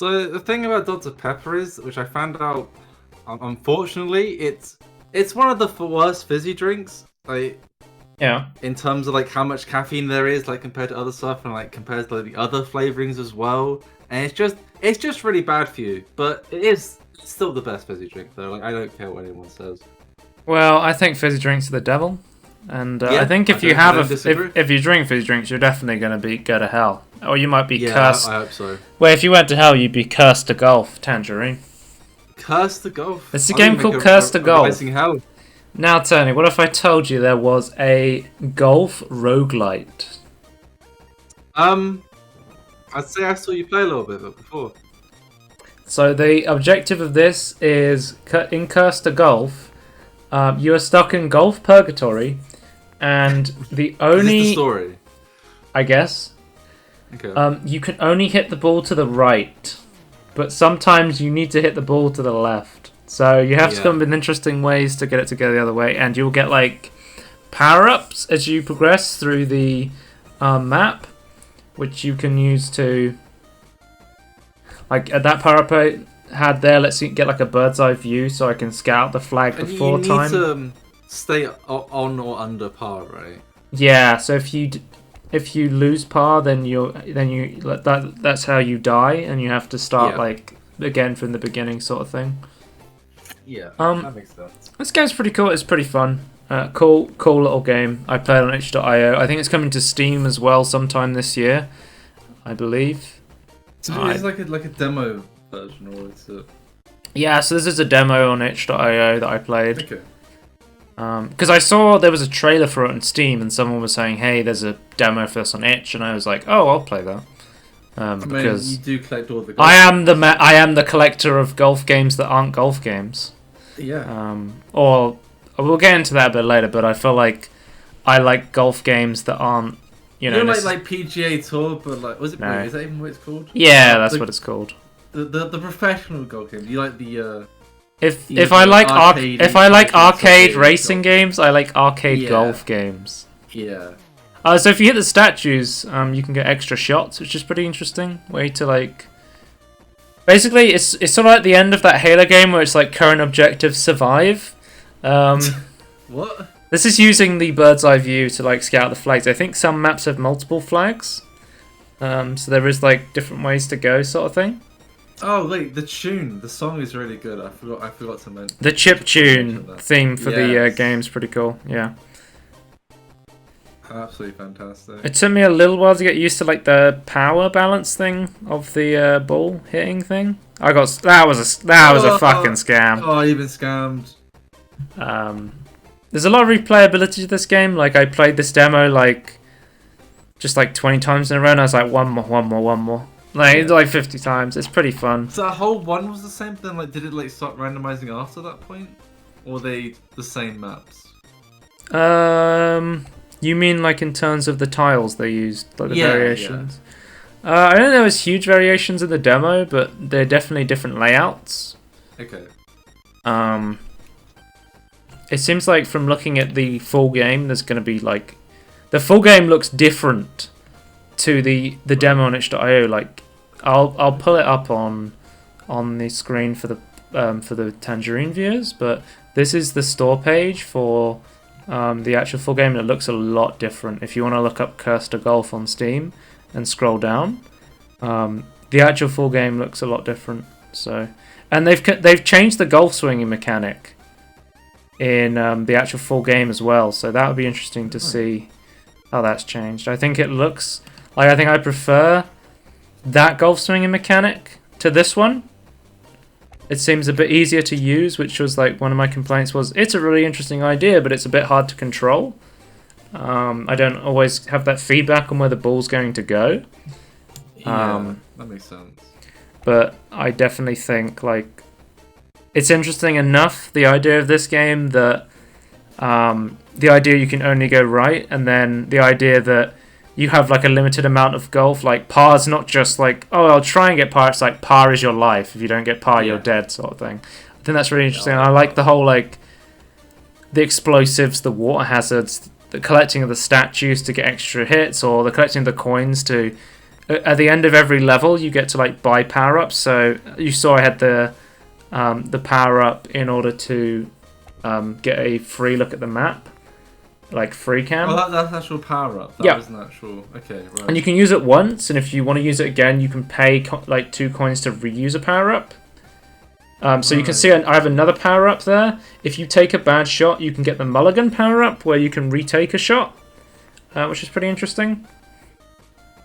So the thing about Dr. Pepper is, which I found out, unfortunately, it's one of the worst fizzy drinks. Like Yeah. in terms of like how much caffeine there is, like compared to other stuff, and like compared to like, the other flavorings as well. And it's just really bad for you. But it is still the best fizzy drink though. Like I don't care what anyone says. Well, I think fizzy drinks are the devil, and I Yeah, think if I you don't- I have don't disagree. if you drink fizzy drinks, you're definitely going to go to hell, or you might be Yeah, cursed. I hope so. Well, if you went to hell, you'd be cursed to golf, Tangerine. Curse the golf. It's a I'll game even called make Curse to Golf. rising hell. Now, Tony, what if I told you there was a golf roguelite? I'd say I saw you play a little bit of it before. So the objective of this is in Curse to Golf. You are stuck in golf purgatory, and the Is this only the story? I guess Okay. you can only hit the ball to the right, but sometimes you need to hit the ball to the left. So you have to Yeah. come up with interesting ways to get it to go the other way, and you'll get like power-ups as you progress through the map, which you can use to like at that power-up I had there. Let's see, get like a bird's eye view, so I can scout the flag And before you need time. to stay on or under par, right? Yeah, so if you lose par, then that's how you die, and you have to start Yeah. like again from the beginning, sort of thing. Yeah, that makes sense. This game's pretty cool. It's pretty fun. Cool little game. I played on itch.io. I think it's coming to Steam as well sometime this year, I believe. So it's like a demo version, or it's a... Yeah, so this is a demo on itch.io that I played. Okay. Because I saw there was a trailer for it on Steam, and someone was saying, "Hey, there's a demo for this on itch," and I was like, "Oh, I'll play that." Because you do collect all the... I am the collector of golf games that aren't golf games. Yeah. Or we'll get into that a bit later, but I feel like I like golf games that aren't, you know, like PGA Tour, but like, was it? No. Wait, is that even what it's called? Yeah, that's what it's called. The professional golf game. You like the If I like arcade arcade golf racing games. games, I like arcade Yeah. golf games. Yeah. So if you hit the statues, you can get extra shots, which is pretty interesting. Way to like. Basically, it's sort of like the end of that Halo game where it's like current objective survive. What? This is using the bird's eye view to like scout the flags. I think some maps have multiple flags, so there is like different ways to go, sort of thing. Oh wait, the song is really good. I forgot to mention. The chip tune that. theme for the Yes. game's pretty cool. Yeah. Absolutely fantastic. It took me a little while to get used to like the power balance thing of the ball hitting thing. That was a fucking scam. Oh, you've been scammed. There's a lot of replayability to this game. Like I played this demo like just like 20 times in a row, and I was like one more, like 50 times. It's pretty fun. So the whole one was the same. Then like, did it like start randomizing after that point, or were they the same maps? You mean like in terms of the tiles they used, like the Yeah, variations? I don't know there was huge variations in the demo, but they're definitely different layouts. Okay. It seems like from looking at the full game, there's going to be like... The full game looks different to the demo on itch.io. Like, I'll pull it up on the screen for the Tangerine viewers, but this is the store page for the actual full game, and it looks a lot different. If you want to look up Curse to Golf on Steam and scroll down, the actual full game looks a lot different. So, and they've changed the golf swinging mechanic in the actual full game as well. So that would be interesting to see how that's changed. I think it looks like I think I prefer that golf swinging mechanic to this one. It seems a bit easier to use, which was like one of my complaints was it's a really interesting idea, but it's a bit hard to control. I don't always have that feedback on where the ball's going to go. Yeah, that makes sense. But I definitely think like it's interesting enough, the idea of this game, that the idea you can only go right, and then the idea that you have like a limited amount of golf. Like par's not just like, oh, I'll try and get par. It's like par is your life. If you don't get par, you're dead, sort of thing. I think that's really interesting. I like the whole like the explosives, the water hazards, the collecting of the statues to get extra hits, or the collecting of the coins to at the end of every level, you get to like buy power ups. So you saw I had the power up in order to get a free look at the map, like free cam. Oh, that's actual power up. That was an actual. Okay, right. And you can use it once, and if you want to use it again, you can pay like 2 coins to reuse a power up. So you can see I have another power up there. If you take a bad shot, you can get the mulligan power up, where you can retake a shot, which is pretty interesting.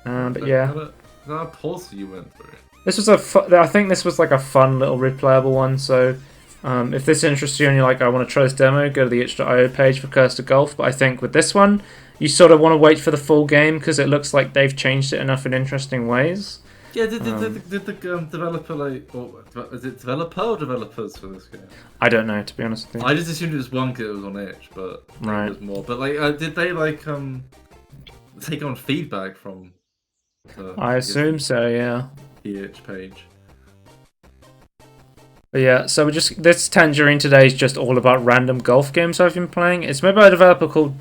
But yeah, is that a pulse you went through? This was I think this was like a fun little replayable one. So if this interests you and you're like, I want to try this demo, go to the itch.io page for Curse to Golf. But I think with this one, you sort of want to wait for the full game because it looks like they've changed it enough in interesting ways. Yeah, did the developer or is it developer or developers for this game? I don't know, to be honest with you. I just assumed it was one because it was on itch, but right. There's more. But like, did they like take on feedback from? I assume so, yeah. The itch page. But yeah, so this Tangerine today is just all about random golf games I've been playing. It's made by a developer called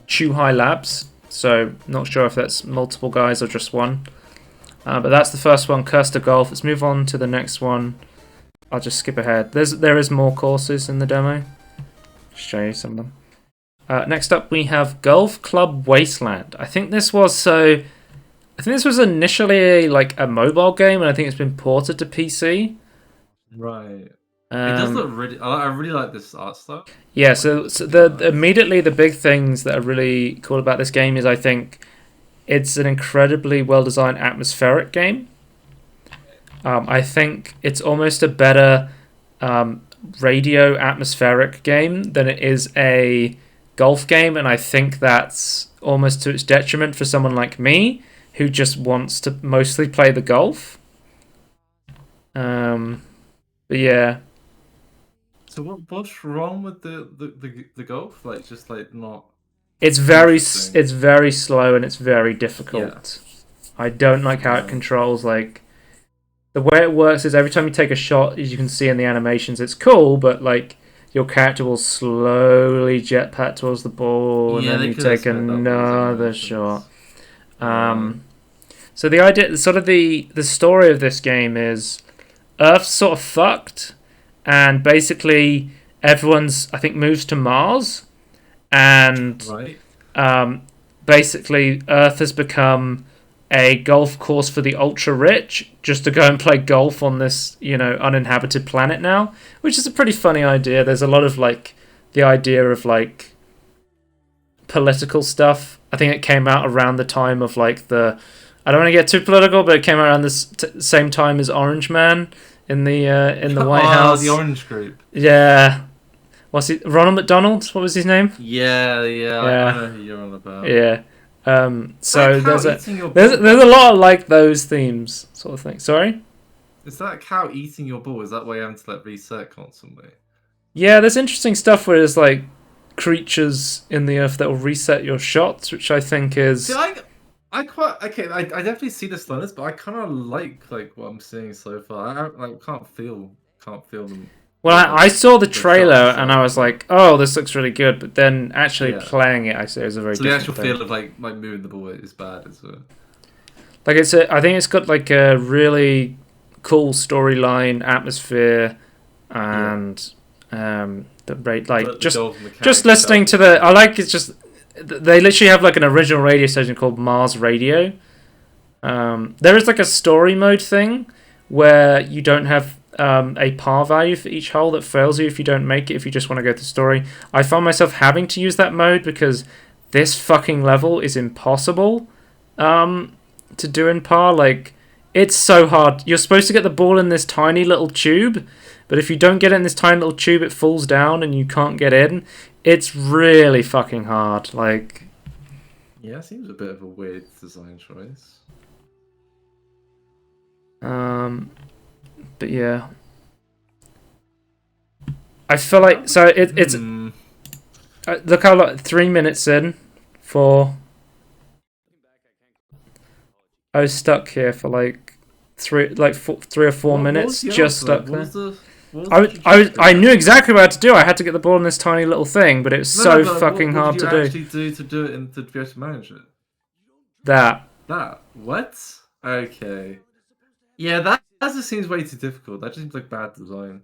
Chu Hai Labs, so not sure if that's multiple guys or just one. But that's the first one, Curse to Golf. Let's move on to the next one. I'll just skip ahead. There is more courses in the demo. Show you some of them. Next up, we have Golf Club Wasteland. I think this was initially like a mobile game, and I think it's been ported to PC. Right. It does look really. I really like this art style. Yeah. So immediately the big things that are really cool about this game is I think it's an incredibly well-designed atmospheric game. I think it's almost a better radio atmospheric game than it is a golf game, and I think that's almost to its detriment for someone like me who just wants to mostly play the golf. But yeah. So what's wrong with the golf? Like just like not. It's very slow and it's very difficult. Yeah. I don't like how it controls. Like the way it works is every time you take a shot, as you can see in the animations, it's cool, but like your character will slowly jetpack towards the ball, and then you take another shot. So the idea, sort of the story of this game is Earth's sort of fucked, and basically everyone's, I think, moves to Mars. And basically, Earth has become a golf course for the ultra rich, just to go and play golf on this, uninhabited planet now, which is a pretty funny idea. There's a lot of like the idea of like political stuff. I think it came out around the time of like I don't want to get too political, but it came out around the same time as Orange Man in the White House. The Orange Group. Yeah. What's he? Ronald McDonald? What was his name? Yeah. I know who you're on about. Yeah. So there's a lot of like those themes sort of thing. Sorry? Is that cow eating your ball? Is that why you have to like reset constantly? Yeah, there's interesting stuff where there's like creatures in the earth that will reset your shots, which I think is. See, I definitely see the slowness, but I kind of like what I'm seeing so far. I can't feel them. Well, I saw the trailer and I was like, "Oh, this looks really good," but then actually playing it, I say, is a very. So the actual feel of like moving the ball is bad, is it? Like I think it's got like a really cool storyline, atmosphere, and the rate like just listening to the. I like it's just they literally have like an original radio station called Mars Radio. There is like a story mode thing where you don't have a par value for each hole that fails you if you don't make it, if you just want to go to the story. I found myself having to use that mode because this fucking level is impossible to do in par. Like, it's so hard. You're supposed to get the ball in this tiny little tube, but if you don't get it in this tiny little tube, it falls down and you can't get in. It's really fucking hard. Like, yeah, it seems a bit of a weird design choice. But yeah, I feel like it's look how like 3 minutes in, 4. I was stuck here for like 3 or 4 minutes, just stuck there. I knew exactly what I had to do. I had to get the ball in this tiny little thing, but it was so fucking hard to do. What did you actually do to do it and to be able to manage it? That. What? Okay. Yeah, that just seems way too difficult. That just seems like bad design.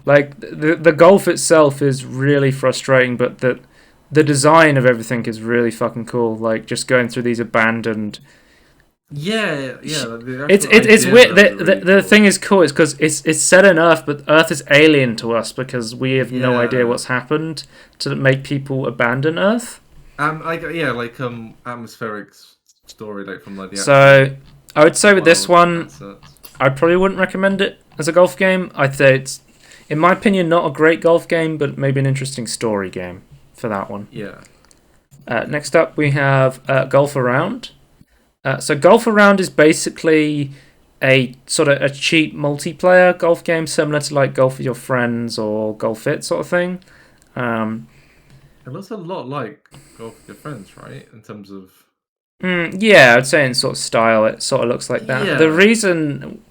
Like the golf itself is really frustrating, but the design of everything is really fucking cool. Like just going through these abandoned. Yeah, yeah. The actual It's idea weird. of it is really The cool. thing is cool. It's because it's set on Earth, but Earth is alien to us because we have no idea Yeah. what's happened to make people abandon Earth. Like yeah, like atmospheric story like from like the actual So I would say with this wild one, assets. I probably wouldn't recommend it as a golf game. I'd say it's, in my opinion, not a great golf game, but maybe an interesting story game for that one. Yeah. Next up, we have Golf Around. So Golf Around is basically a sort of a cheap multiplayer golf game, similar to like Golf with Your Friends or Golf It sort of thing. Um, It looks a lot like Golf with Your Friends, right? In terms of yeah, I'd say in sort of style, it sort of looks like that. The yeah. reason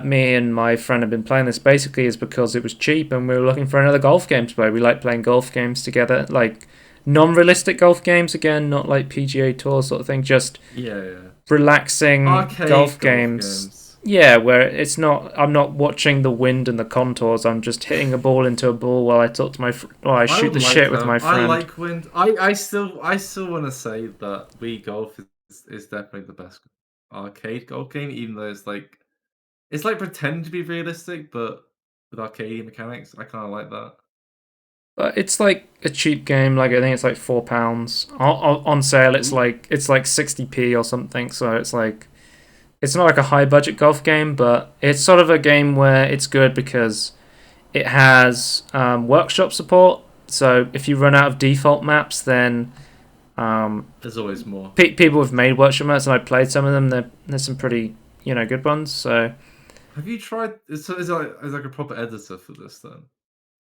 me and my friend have been playing this basically is because it was cheap and we were looking for another golf game to play. We like playing golf games together, like non-realistic golf games again, not like PGA Tour sort of thing, just Yeah, yeah. relaxing Arcade golf games. Yeah, where it's not. I'm not watching the wind and the contours. I'm just hitting a ball into a ball while I talk to my. While I shoot the shit with my friend. I like wind. I still want to say that Wii Golf is definitely the best arcade golf game, even though it's like pretending to be realistic, but with arcade mechanics. I kind of like that. But it's like a cheap game. Like I think it's like £4 on sale. It's Ooh. like 60p or something. So it's like it's not like a high budget golf game, but it's sort of a game where it's good because it has workshop support. So if you run out of default maps, then There's always more. people have made workshop maps, and I played some of them. There's some pretty good ones. So Have you tried? So is like a proper editor for this then?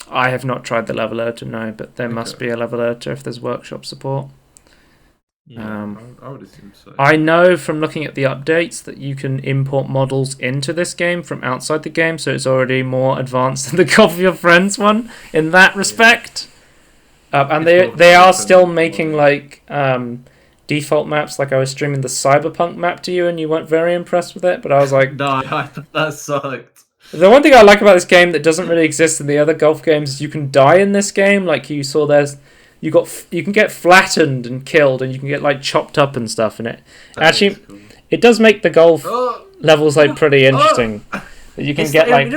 I have not tried the level editor, no, but there must Okay. be a level editor if there's workshop support. Yeah, I would assume so. I know from looking at the updates that you can import models into this game from outside the game, so it's already more advanced than the Golf of Your Friends one in that respect. And they are still making like default maps. Like I was streaming the Cyberpunk map to you, and you weren't very impressed with it. But I was like, No, I thought that sucked. the one thing I like about this game that doesn't really exist in the other golf games is you can die in this game. Like you saw, you can get flattened and killed, and you can get like chopped up and stuff in it. Actually, Cool. it does make the golf levels like pretty interesting. That you can get like.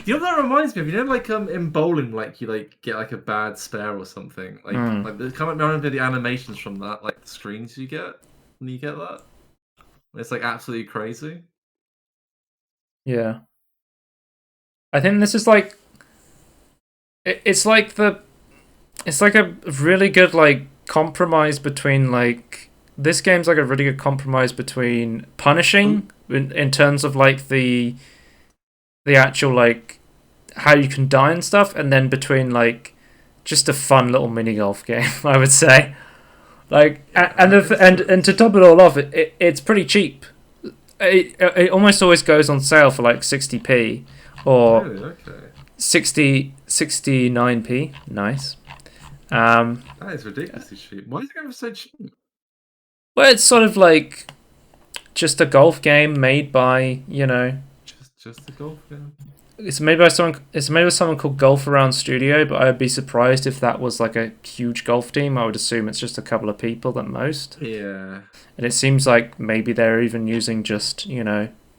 You know what that reminds me of? You know, like in bowling, like you like get like a bad spare or something. Like there's kind of remember the animations from that, like the screens you get when you get that. It's like absolutely crazy. Yeah. I think this is like. It's like a really good like compromise between like this game's like a really good compromise between punishing in terms of like the actual like how you can die and stuff, and then between like just a fun little mini golf game, I would say. Like and to top it all off, it's pretty cheap. It almost always goes on sale for like 60p or Really? Okay. 69p. Nice. That is ridiculously cheap. Why is it going to be so cheap? Well, it's sort of like just a golf game made by Just a golf game. It's made by someone called Golf Around Studio, but I'd be surprised if that was like a huge golf team. I would assume it's just a couple of people at most. Yeah. And it seems like maybe they're even using just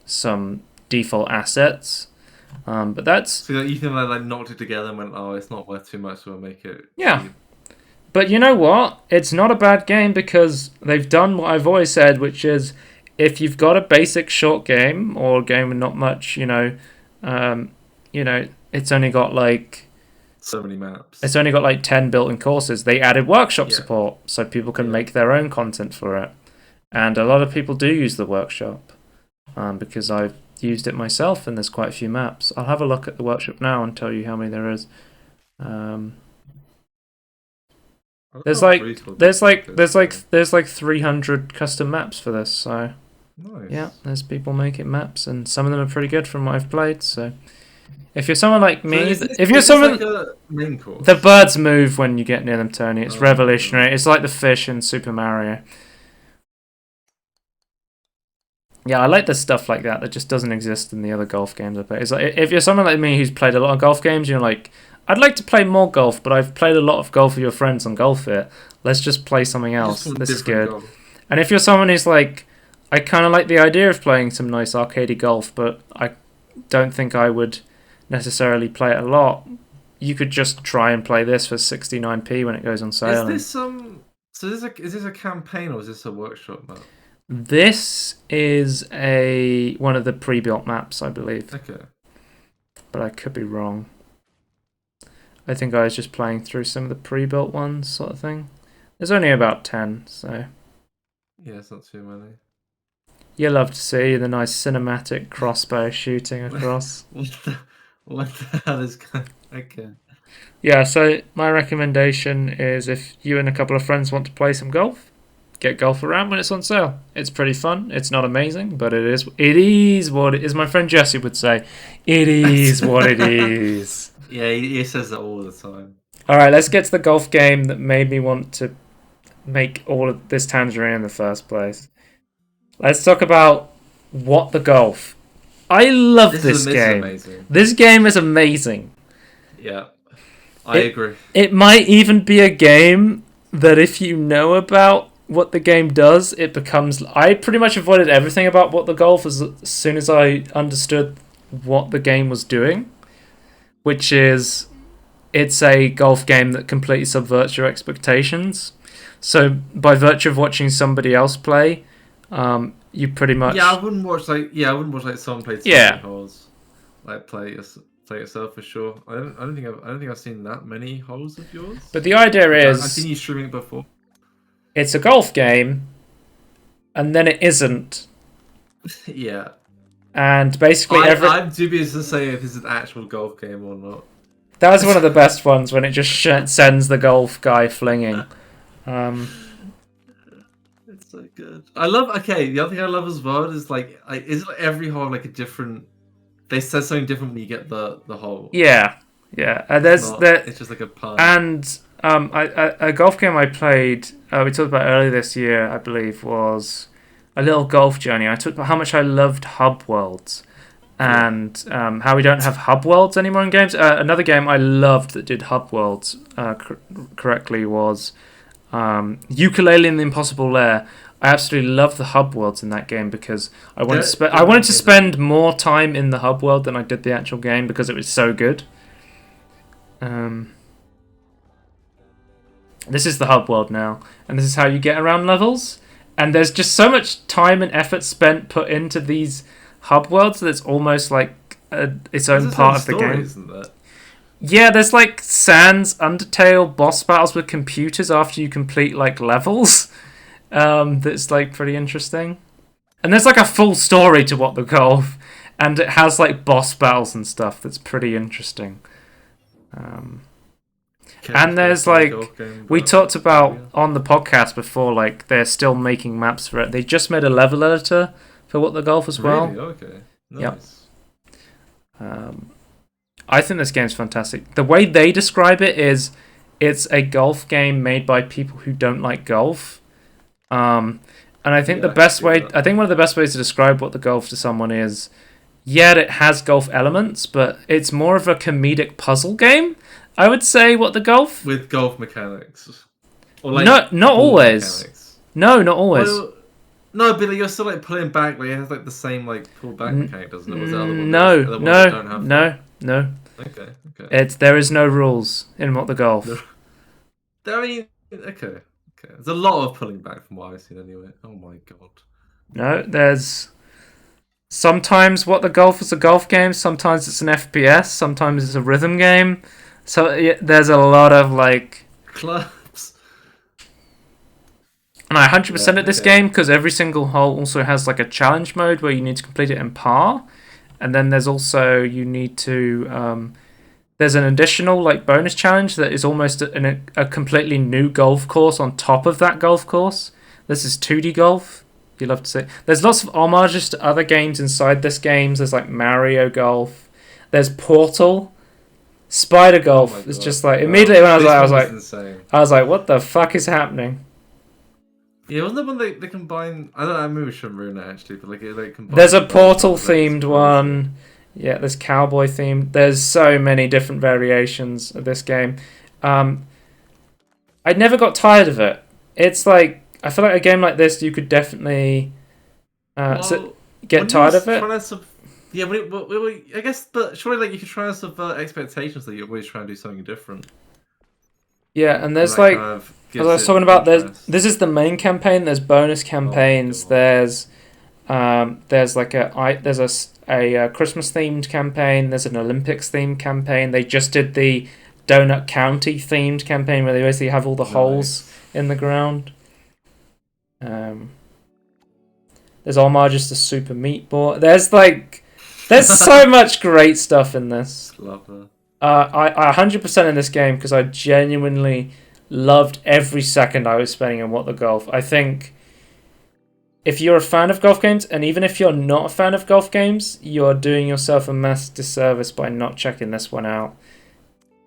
some default assets. But that's So you think they like knocked it together and went, oh, it's not worth too much, so we'll make it. yeah. cheap. But you know what? It's not a bad game because they've done what I've always said, which is if you've got a basic short game or a game with not much, it's only got like So many maps. it's only got like 10 built-in courses. They added workshop Yeah. support so people can make their own content for it. And a lot of people do use the workshop because I've used it myself and there's quite a few maps. I'll have a look at the workshop now and tell you how many there is. There's like 300 custom maps for this, so Nice. yeah, there's people making maps and some of them are pretty good from what I've played. So if you're someone like me, if you're someone, like a main course. the birds move when you get near them, Tony. It's Oh. revolutionary. It's like the fish in Super Mario. Yeah, I like the stuff like that just doesn't exist in the other golf games I play. It's like if you're someone like me who's played a lot of golf games, you're like, I'd like to play more golf, but I've played a lot of golf with your friends on Golf It. Let's just play something You else. just want This is different good. golf. And if you're someone who's like, I kind of like the idea of playing some nice arcadey golf, but I don't think I would necessarily play it a lot, you could just try and play this for 69p when it goes on sale. Is this So is this a campaign or is this a workshop map? This is one of the pre-built maps, I believe. Okay. But I could be wrong. I think I was just playing through some of the pre-built ones, sort of thing. There's only about 10, so Yeah, it's not too many. you love to see the nice cinematic crossbow shooting across. What the hell is going? Okay. Yeah, so my recommendation is if you and a couple of friends want to play some golf, get Golf Around when it's on sale. It's pretty fun. It's not amazing, but it is what it is. My friend Jesse would say, it is what it is. Yeah, he says that all the time. All right, let's get to the golf game that made me want to make all of this Tangerine in the first place. Let's talk about What the Golf. I love this game. Amazing. This game is amazing. Yeah, I agree. It might even be a game that if you know about what the game does, it becomes... I pretty much avoided everything about What the Golf as soon as I understood what the game was doing, which is it's a golf game that completely subverts your expectations. So by virtue of watching somebody else play, you pretty much... I wouldn't watch like someone play 20 holes. Like play yourself for sure. I don't think I've seen that many holes of yours. But the idea is I've seen you streaming it before. It's a golf game, and then it isn't. Yeah. And basically I'm dubious to say if this is an actual golf game or not. That was one of the best ones when it just sends the golf guy flinging. It's so good. The other thing I love as well is is every hole like a different... They said something different when you get the hole. Yeah. It's just like a pun. And a golf game I played, we talked about earlier this year, I believe, was A Little Golf Journey. I talked about how much I loved hub worlds and how we don't have hub worlds anymore in games. Another game I loved that did hub worlds correctly was Ukulele and the Impossible Lair. I absolutely love the hub worlds in that game because I wanted to spend more time in the hub world than I did the actual game because it was so good. This is the hub world now, and this is how you get around levels. And there's just so much time and effort spent put into these hub worlds that it's almost like its own part of the game. Isn't there? Yeah, there's like Sans, Undertale, boss battles with computers after you complete like levels. That's like pretty interesting. And there's like a full story to What the Golf, and it has like boss battles and stuff that's pretty interesting. And there's like, we talked about on the podcast before, like they're still making maps for it. They just made a level editor for What the Golf as well. Really? Okay. Nice. Yep. I think this game's fantastic. The way they describe it is it's a golf game made by people who don't like golf. And I think one of the best ways to describe What the Golf to someone is, it has golf elements, but it's more of a comedic puzzle game. I would say What the Golf with golf mechanics. Or not always. Mechanics. No, not always. Well, no, but you're still like pulling back. Like it has like the same like pull back mechanic, doesn't it? Was the other one? No. Okay. There is no rules in What the Golf. I mean, okay. There's a lot of pulling back from what I've seen anyway. Oh my god. No, there's sometimes What the Golf is a golf game. Sometimes it's an FPS. Sometimes it's a rhythm game. So there's a lot of like clubs. And I 100% at this game because every single hole also has like a challenge mode where you need to complete it in par, and then there's also you need to there's an additional like bonus challenge that is almost a completely new golf course on top of that golf course. This is 2D golf. You love to see. There's lots of homages to other games inside this game. There's like Mario Golf. There's Portal. Spider Golf is just like immediately when I was like, what the fuck is happening? Yeah, wasn't there one they combine? I don't know. Maybe we shouldn't ruin it actually, but like it combines. There's a both Portal of those, themed what is it? one. Yeah, there's cowboy themed. There's so many different variations of this game. Um, I never got tired of it. It's like I feel like a game like this you could definitely Well, get when you were tired of it. trying to yeah, I guess, but surely like if you're trying to subvert expectations, that you're always trying to do something different, Yeah, and and there's that kind like of as I gives was it talking about, interest. this is the main campaign. There's bonus Oh my campaigns. god. There's like a Christmas themed campaign. There's an Olympics themed campaign. They just did the Donut County themed campaign where they basically have all the holes Nice. in the ground. There's homages to Super Meat Boy. There's so much great stuff in this. Love that. I 100% in this game because I genuinely loved every second I was spending on What the Golf. I think if you're a fan of golf games, and even if you're not a fan of golf games, you're doing yourself a mass disservice by not checking this one out.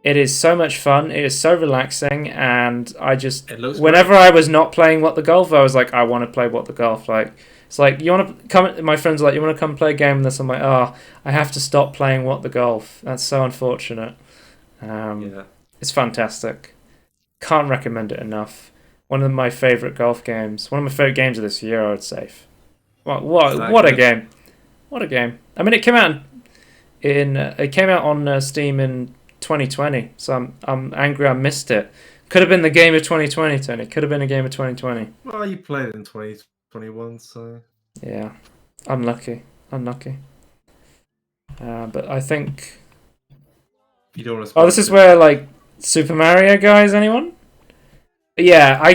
It is so much fun. It is so relaxing, and It looks whenever great. I was not playing What the Golf, I was like, I want to play What the Golf. Like, it's like you want to come. My friends are like, you want to come play a game with this? I'm like, oh, I have to stop playing What the Golf. That's so unfortunate. Yeah. It's fantastic. Can't recommend it enough. One of my favorite golf games. One of my favorite games of this year, I would say. Is that What a good? game! What a game! I mean, it came out on Steam in 2020, so I'm angry I missed it. Could have been the game of 2020, Tony. Could have been a game of 2020. Well, you played it in 2021, so Yeah, unlucky, unlucky. But I think. you don't want to. Oh, this is where like Super Mario guys. Anyone? Yeah, I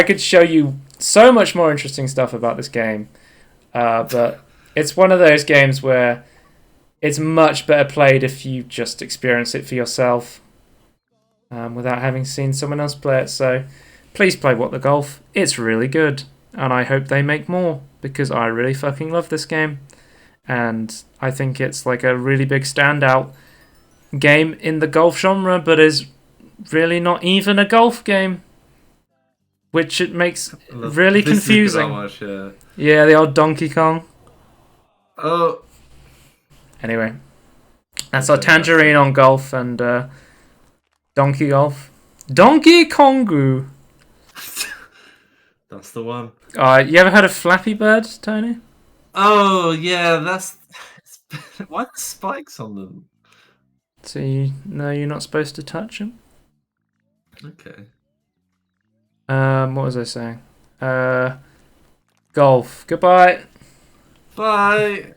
could show you so much more interesting stuff about this game, but it's one of those games where it's much better played if you just experience it for yourself, without having seen someone else play it. So please play What the Golf. It's really good, and I hope they make more because I really fucking love this game, and I think it's like a really big standout game in the golf genre, but is really not even a golf game, which it makes really This is a good confusing. homage, yeah. Yeah, the old Donkey Kong. Oh, Anyway, that's our okay, Tangerine on golf and Donkey Golf. Donkey Kongu. that's the one. You ever heard of Flappy Bird, Tony? Oh yeah, that's why the spikes on them? So you know you're not supposed to touch them. Okay. What was I saying? Golf. Goodbye. Bye.